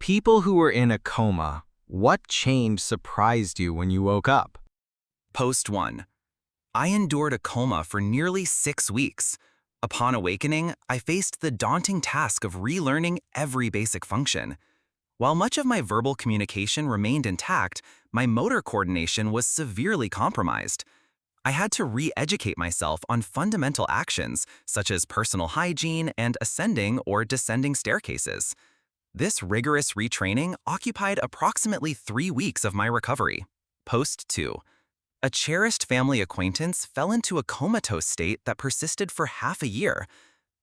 People who were in a coma, what change surprised you when you woke up? Post 1. I endured a coma for nearly 6 weeks. Upon awakening, I faced the daunting task of relearning every basic function. While much of my verbal communication remained intact, my motor coordination was severely compromised. I had to re-educate myself on fundamental actions, such as personal hygiene and ascending or descending staircases. This rigorous retraining occupied approximately 3 weeks of my recovery. Post 2. A cherished family acquaintance fell into a comatose state that persisted for half a year.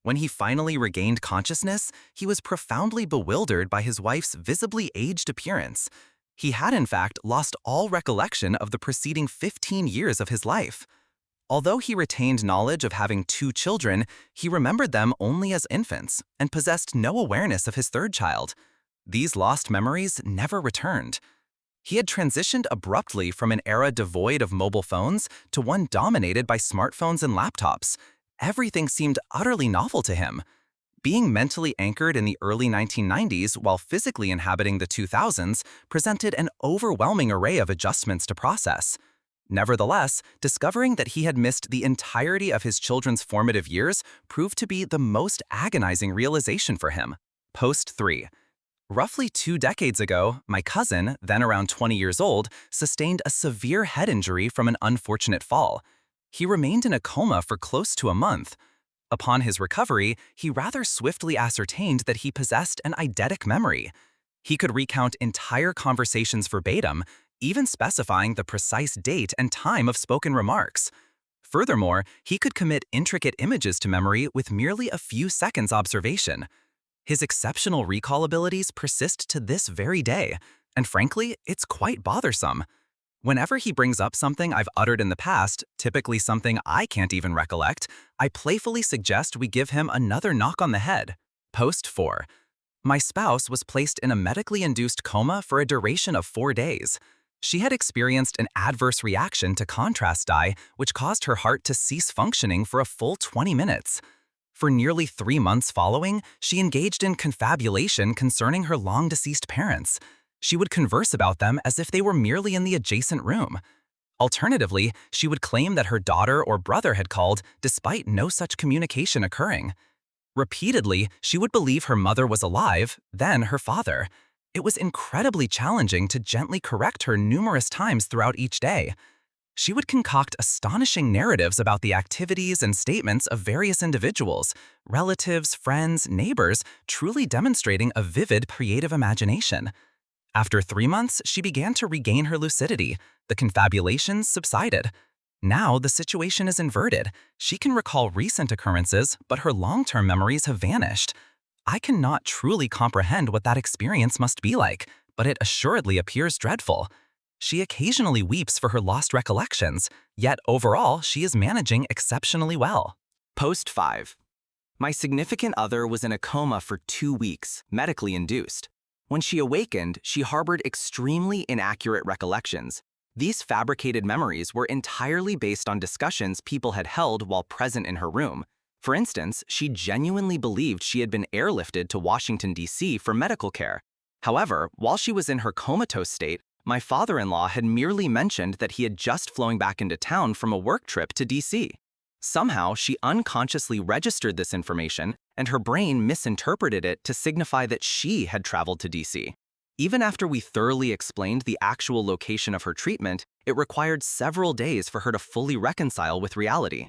When he finally regained consciousness, he was profoundly bewildered by his wife's visibly aged appearance. He had, in fact, lost all recollection of the preceding 15 years of his life. Although he retained knowledge of having 2 children, he remembered them only as infants and possessed no awareness of his 3rd child. These lost memories never returned. He had transitioned abruptly from an era devoid of mobile phones to one dominated by smartphones and laptops. Everything seemed utterly novel to him. Being mentally anchored in the early 1990s while physically inhabiting the 2000s presented an overwhelming array of adjustments to process. Nevertheless, discovering that he had missed the entirety of his children's formative years proved to be the most agonizing realization for him. Post 3. Roughly 2 decades ago, my cousin, then around 20 years old, sustained a severe head injury from an unfortunate fall. He remained in a coma for close to a month. Upon his recovery, he rather swiftly ascertained that he possessed an eidetic memory. He could recount entire conversations verbatim, even specifying the precise date and time of spoken remarks. Furthermore, he could commit intricate images to memory with merely a few seconds observation. His exceptional recall abilities persist to this very day, and frankly, it's quite bothersome. Whenever he brings up something I've uttered in the past, typically something I can't even recollect, I playfully suggest we give him another knock on the head. Post 4. My spouse was placed in a medically induced coma for a duration of 4 days. She had experienced an adverse reaction to contrast dye, which caused her heart to cease functioning for a full 20 minutes. For nearly 3 months following, she engaged in confabulation concerning her long-deceased parents. She would converse about them as if they were merely in the adjacent room. Alternatively, she would claim that her daughter or brother had called, despite no such communication occurring. Repeatedly, she would believe her mother was alive, then her father. It was incredibly challenging to gently correct her numerous times throughout each day. She would concoct astonishing narratives about the activities and statements of various individuals, relatives, friends, neighbors, truly demonstrating a vivid creative imagination. After 3 months, she began to regain her lucidity. The confabulations subsided. Now the situation is inverted. She can recall recent occurrences, but her long-term memories have vanished. I cannot truly comprehend what that experience must be like, but it assuredly appears dreadful. She occasionally weeps for her lost recollections, yet overall she is managing exceptionally well. Post 5. My significant other was in a coma for 2 weeks, medically induced. When she awakened, she harbored extremely inaccurate recollections. These fabricated memories were entirely based on discussions people had held while present in her room. For instance, she genuinely believed she had been airlifted to Washington, D.C. for medical care. However, while she was in her comatose state, my father-in-law had merely mentioned that he had just flown back into town from a work trip to D.C. Somehow, she unconsciously registered this information, and her brain misinterpreted it to signify that she had traveled to D.C. Even after we thoroughly explained the actual location of her treatment, it required several days for her to fully reconcile with reality.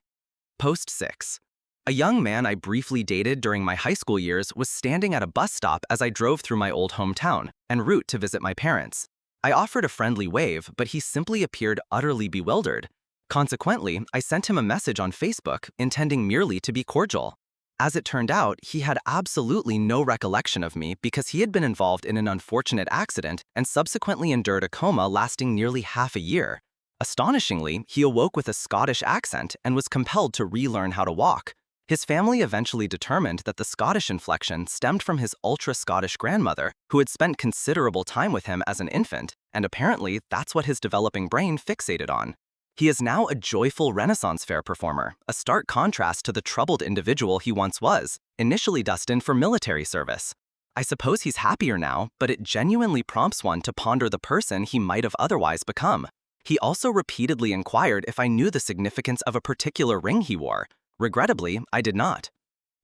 Post 6. A young man I briefly dated during my high school years was standing at a bus stop as I drove through my old hometown, en route to visit my parents. I offered a friendly wave, but he simply appeared utterly bewildered. Consequently, I sent him a message on Facebook, intending merely to be cordial. As it turned out, he had absolutely no recollection of me because he had been involved in an unfortunate accident and subsequently endured a coma lasting nearly half a year. Astonishingly, he awoke with a Scottish accent and was compelled to relearn how to walk. His family eventually determined that the Scottish inflection stemmed from his ultra-Scottish grandmother, who had spent considerable time with him as an infant, and apparently that's what his developing brain fixated on. He is now a joyful Renaissance Fair performer, a stark contrast to the troubled individual he once was, initially destined for military service. I suppose he's happier now, but it genuinely prompts one to ponder the person he might have otherwise become. He also repeatedly inquired if I knew the significance of a particular ring he wore. Regrettably, I did not.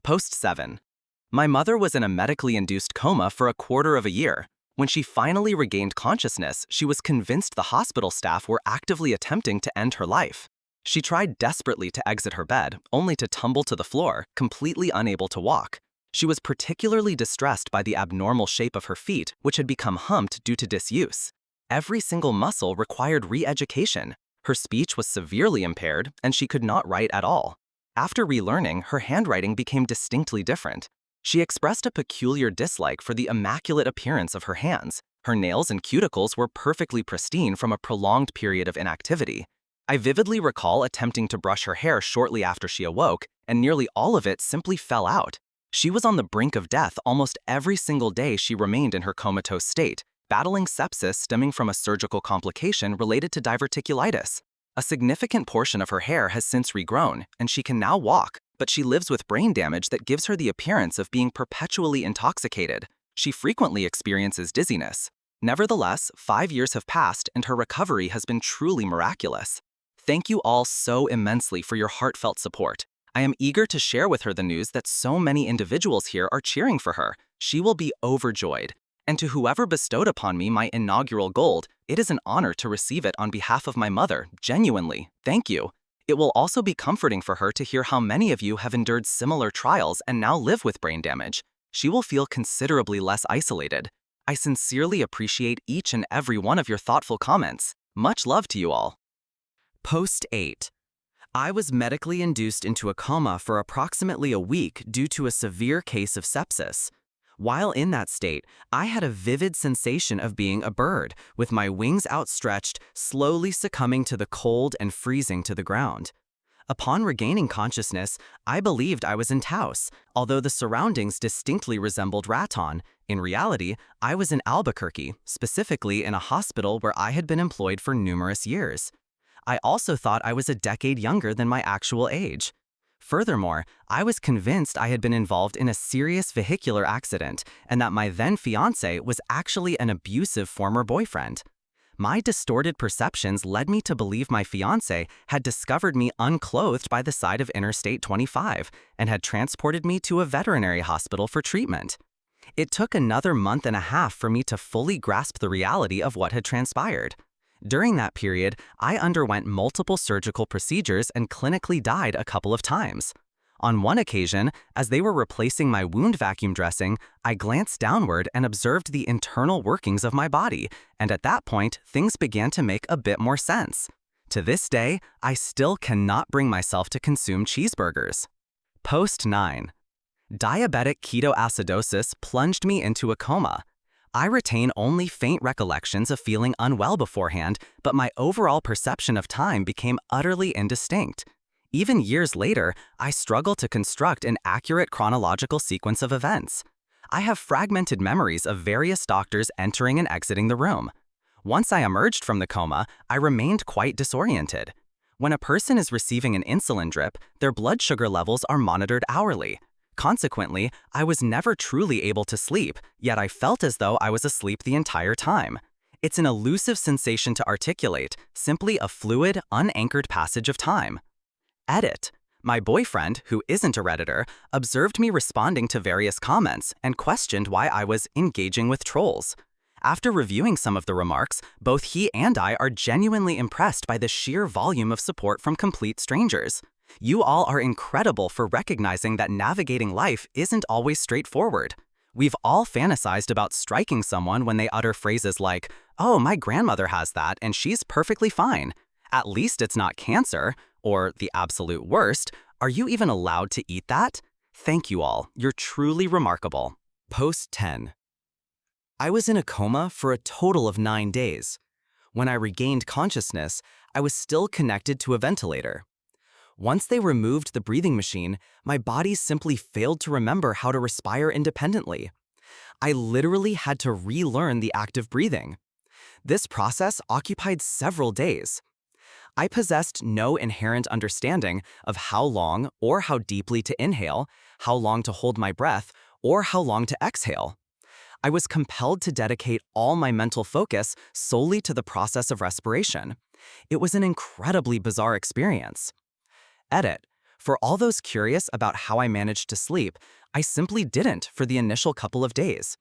Post 7. My mother was in a medically induced coma for a quarter of a year. When she finally regained consciousness, she was convinced the hospital staff were actively attempting to end her life. She tried desperately to exit her bed, only to tumble to the floor, completely unable to walk. She was particularly distressed by the abnormal shape of her feet, which had become humped due to disuse. Every single muscle required re-education. Her speech was severely impaired, and she could not write at all. After relearning, her handwriting became distinctly different. She expressed a peculiar dislike for the immaculate appearance of her hands. Her nails and cuticles were perfectly pristine from a prolonged period of inactivity. I vividly recall attempting to brush her hair shortly after she awoke, and nearly all of it simply fell out. She was on the brink of death almost every single day she remained in her comatose state, battling sepsis stemming from a surgical complication related to diverticulitis. A significant portion of her hair has since regrown, and she can now walk, but she lives with brain damage that gives her the appearance of being perpetually intoxicated. She frequently experiences dizziness. Nevertheless, 5 years have passed and her recovery has been truly miraculous. Thank you all so immensely for your heartfelt support. I am eager to share with her the news that so many individuals here are cheering for her. She will be overjoyed. And to whoever bestowed upon me my inaugural gold, it is an honor to receive it on behalf of my mother, genuinely. Thank you. It will also be comforting for her to hear how many of you have endured similar trials and now live with brain damage. She will feel considerably less isolated. I sincerely appreciate each and every one of your thoughtful comments. Much love to you all. Post 8. I was medically induced into a coma for approximately a week due to a severe case of sepsis. While in that state, I had a vivid sensation of being a bird, with my wings outstretched, slowly succumbing to the cold and freezing to the ground. Upon regaining consciousness, I believed I was in Taos, although the surroundings distinctly resembled Raton. In reality, I was in Albuquerque, specifically in a hospital where I had been employed for numerous years. I also thought I was a decade younger than my actual age. Furthermore, I was convinced I had been involved in a serious vehicular accident and that my then-fiancé was actually an abusive former boyfriend. My distorted perceptions led me to believe my fiancé had discovered me unclothed by the side of Interstate 25 and had transported me to a veterinary hospital for treatment. It took another month and a half for me to fully grasp the reality of what had transpired. During that period, I underwent multiple surgical procedures and clinically died a couple of times. On one occasion, as they were replacing my wound vacuum dressing, I glanced downward and observed the internal workings of my body, and at that point, things began to make a bit more sense. To this day, I still cannot bring myself to consume cheeseburgers. Post 9. Diabetic ketoacidosis plunged me into a coma. I retain only faint recollections of feeling unwell beforehand, but my overall perception of time became utterly indistinct. Even years later, I struggle to construct an accurate chronological sequence of events. I have fragmented memories of various doctors entering and exiting the room. Once I emerged from the coma, I remained quite disoriented. When a person is receiving an insulin drip, their blood sugar levels are monitored hourly. Consequently, I was never truly able to sleep, yet I felt as though I was asleep the entire time. It's an elusive sensation to articulate, simply a fluid, unanchored passage of time. Edit. My boyfriend, who isn't a Redditor, observed me responding to various comments and questioned why I was engaging with trolls. After reviewing some of the remarks, both he and I are genuinely impressed by the sheer volume of support from complete strangers. You all are incredible for recognizing that navigating life isn't always straightforward. We've all fantasized about striking someone when they utter phrases like, "Oh, my grandmother has that and she's perfectly fine. At least it's not cancer," or the absolute worst, "Are you even allowed to eat that?" Thank you all, you're truly remarkable. Post 10. I was in a coma for a total of 9 days. When I regained consciousness, I was still connected to a ventilator. Once they removed the breathing machine, my body simply failed to remember how to respire independently. I literally had to relearn the act of breathing. This process occupied several days. I possessed no inherent understanding of how long or how deeply to inhale, how long to hold my breath, or how long to exhale. I was compelled to dedicate all my mental focus solely to the process of respiration. It was an incredibly bizarre experience. Edit. For all those curious about how I managed to sleep, I simply didn't for the initial couple of days.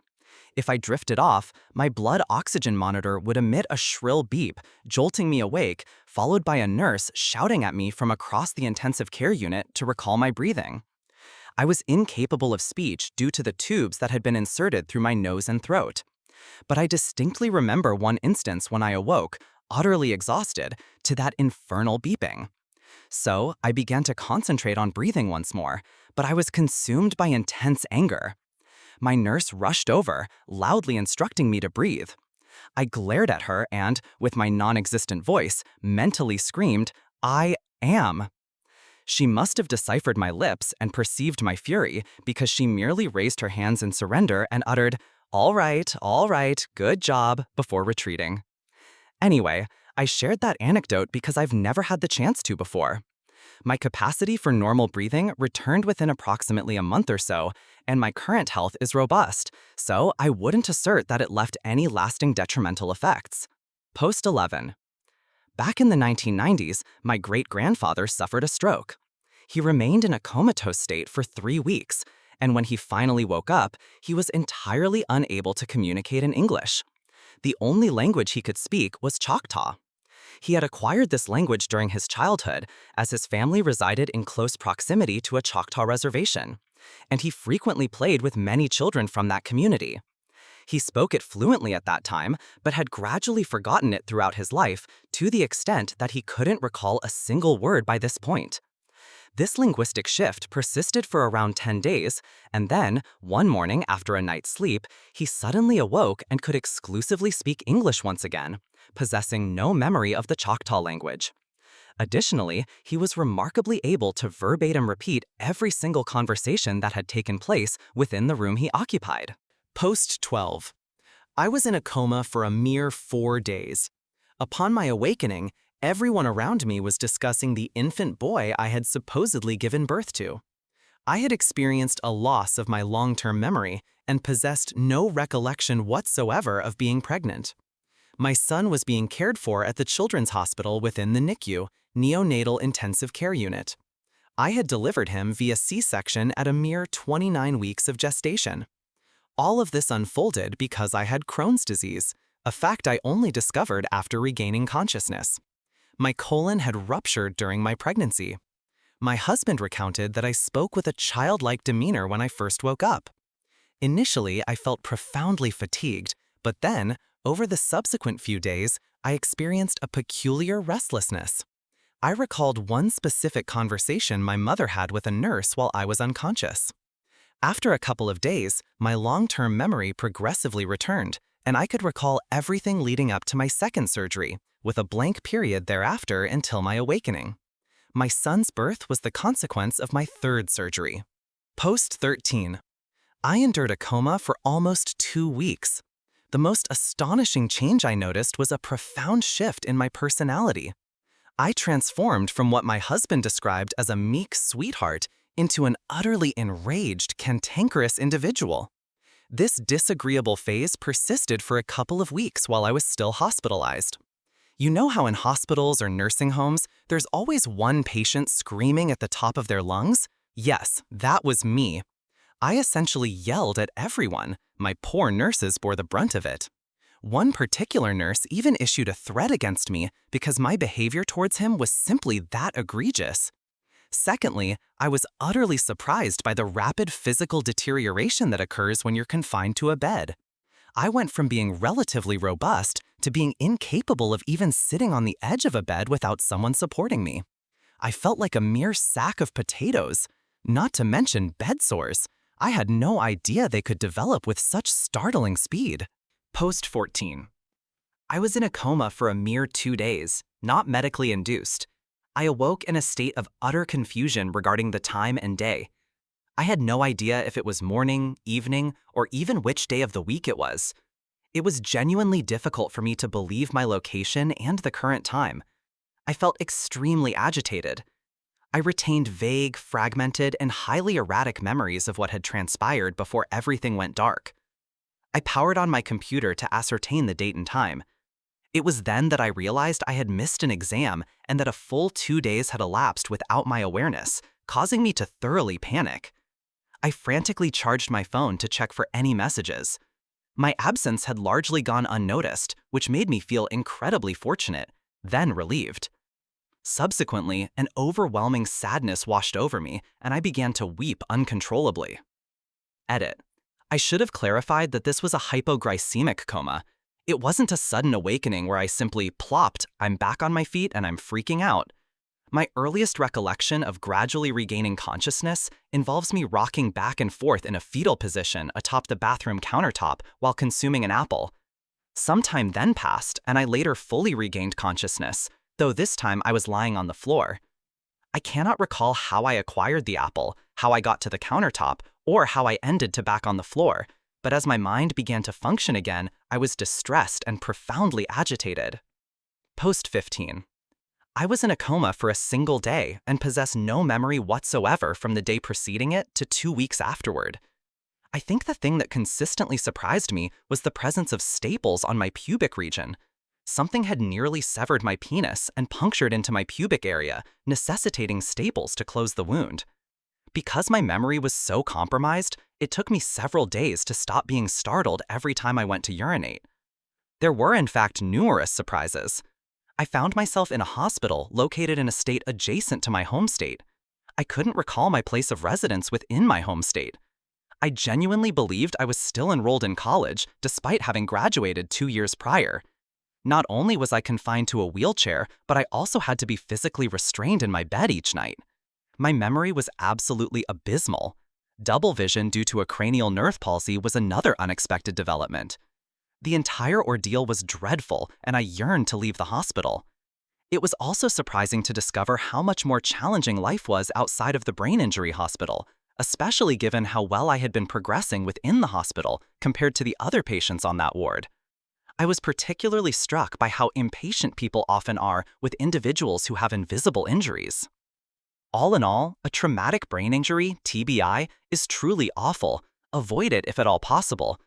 If I drifted off, my blood oxygen monitor would emit a shrill beep, jolting me awake, followed by a nurse shouting at me from across the intensive care unit to recall my breathing. I was incapable of speech due to the tubes that had been inserted through my nose and throat. But I distinctly remember one instance when I awoke, utterly exhausted, to that infernal beeping. So I began to concentrate on breathing once more, but I was consumed by intense anger. My nurse rushed over, loudly instructing me to breathe. I glared at her and, with my non-existent voice, mentally screamed, "I am." She must have deciphered my lips and perceived my fury because she merely raised her hands in surrender and uttered, all right, good job," before retreating. Anyway, I shared that anecdote because I've never had the chance to before. My capacity for normal breathing returned within approximately a month or so, and my current health is robust, so I wouldn't assert that it left any lasting detrimental effects. Post 11. Back in the 1990s, my great-grandfather suffered a stroke. He remained in a comatose state for 3 weeks, and when he finally woke up, he was entirely unable to communicate in English. The only language he could speak was Choctaw. He had acquired this language during his childhood, as his family resided in close proximity to a Choctaw reservation, and he frequently played with many children from that community. He spoke it fluently at that time, but had gradually forgotten it throughout his life to the extent that he couldn't recall a single word by this point. This linguistic shift persisted for around 10 days, and then, one morning after a night's sleep, he suddenly awoke and could exclusively speak English once again, possessing no memory of the Choctaw language. Additionally, he was remarkably able to verbatim repeat every single conversation that had taken place within the room he occupied. Post 12. I was in a coma for a mere 4 days. Upon my awakening, everyone around me was discussing the infant boy I had supposedly given birth to. I had experienced a loss of my long-term memory and possessed no recollection whatsoever of being pregnant. My son was being cared for at the children's hospital within the NICU, Neonatal Intensive Care Unit. I had delivered him via C-section at a mere 29 weeks of gestation. All of this unfolded because I had Crohn's disease, a fact I only discovered after regaining consciousness. My colon had ruptured during my pregnancy. My husband recounted that I spoke with a childlike demeanor when I first woke up. Initially, I felt profoundly fatigued, but then, over the subsequent few days, I experienced a peculiar restlessness. I recalled one specific conversation my mother had with a nurse while I was unconscious. After a couple of days, my long-term memory progressively returned, and I could recall everything leading up to my second surgery, with a blank period thereafter until my awakening. My son's birth was the consequence of my third surgery. Post 13. I endured a coma for almost 2 weeks. The most astonishing change I noticed was a profound shift in my personality. I transformed from what my husband described as a meek sweetheart into an utterly enraged, cantankerous individual. This disagreeable phase persisted for a couple of weeks while I was still hospitalized. You know how in hospitals or nursing homes, there's always one patient screaming at the top of their lungs? Yes, that was me. I essentially yelled at everyone. My poor nurses bore the brunt of it. One particular nurse even issued a threat against me because my behavior towards him was simply that egregious. Secondly, I was utterly surprised by the rapid physical deterioration that occurs when you're confined to a bed. I went from being relatively robust to being incapable of even sitting on the edge of a bed without someone supporting me. I felt like a mere sack of potatoes, not to mention bed sores. I had no idea they could develop with such startling speed. Post 14. I was in a coma for a mere 2 days, not medically induced. I awoke in a state of utter confusion regarding the time and day. I had no idea if it was morning, evening, or even which day of the week it was. It was genuinely difficult for me to believe my location and the current time. I felt extremely agitated. I retained vague, fragmented, and highly erratic memories of what had transpired before everything went dark. I powered on my computer to ascertain the date and time. It was then that I realized I had missed an exam and that a full 2 days had elapsed without my awareness, causing me to thoroughly panic. I frantically charged my phone to check for any messages. My absence had largely gone unnoticed, which made me feel incredibly fortunate, then relieved. Subsequently, an overwhelming sadness washed over me, and I began to weep uncontrollably. Edit. I should have clarified that this was a hypoglycemic coma. It wasn't a sudden awakening where I simply plopped, I'm back on my feet and I'm freaking out. My earliest recollection of gradually regaining consciousness involves me rocking back and forth in a fetal position atop the bathroom countertop while consuming an apple. Some time then passed, and I later fully regained consciousness, though this time I was lying on the floor. I cannot recall how I acquired the apple, how I got to the countertop, or how I ended to back on the floor, but as my mind began to function again, I was distressed and profoundly agitated. Post 15. I was in a coma for a single day and possess no memory whatsoever from the day preceding it to 2 weeks afterward. I think the thing that consistently surprised me was the presence of staples on my pubic region. Something had nearly severed my penis and punctured into my pubic area, necessitating staples to close the wound. Because my memory was so compromised, it took me several days to stop being startled every time I went to urinate. There were, in fact, numerous surprises. I found myself in a hospital located in a state adjacent to my home state. I couldn't recall my place of residence within my home state. I genuinely believed I was still enrolled in college despite having graduated 2 years prior. Not only was I confined to a wheelchair, but I also had to be physically restrained in my bed each night. My memory was absolutely abysmal. Double vision due to a cranial nerve palsy was another unexpected development. The entire ordeal was dreadful, and I yearned to leave the hospital. It was also surprising to discover how much more challenging life was outside of the brain injury hospital, especially given how well I had been progressing within the hospital compared to the other patients on that ward. I was particularly struck by how impatient people often are with individuals who have invisible injuries. All in all, a traumatic brain injury, TBI, is truly awful. Avoid it if at all possible.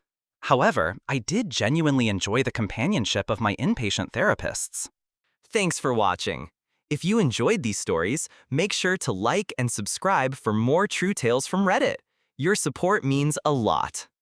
However, I did genuinely enjoy the companionship of my inpatient therapists. Thanks for watching. If you enjoyed these stories, make sure to like and subscribe for more true tales from Reddit. Your support means a lot.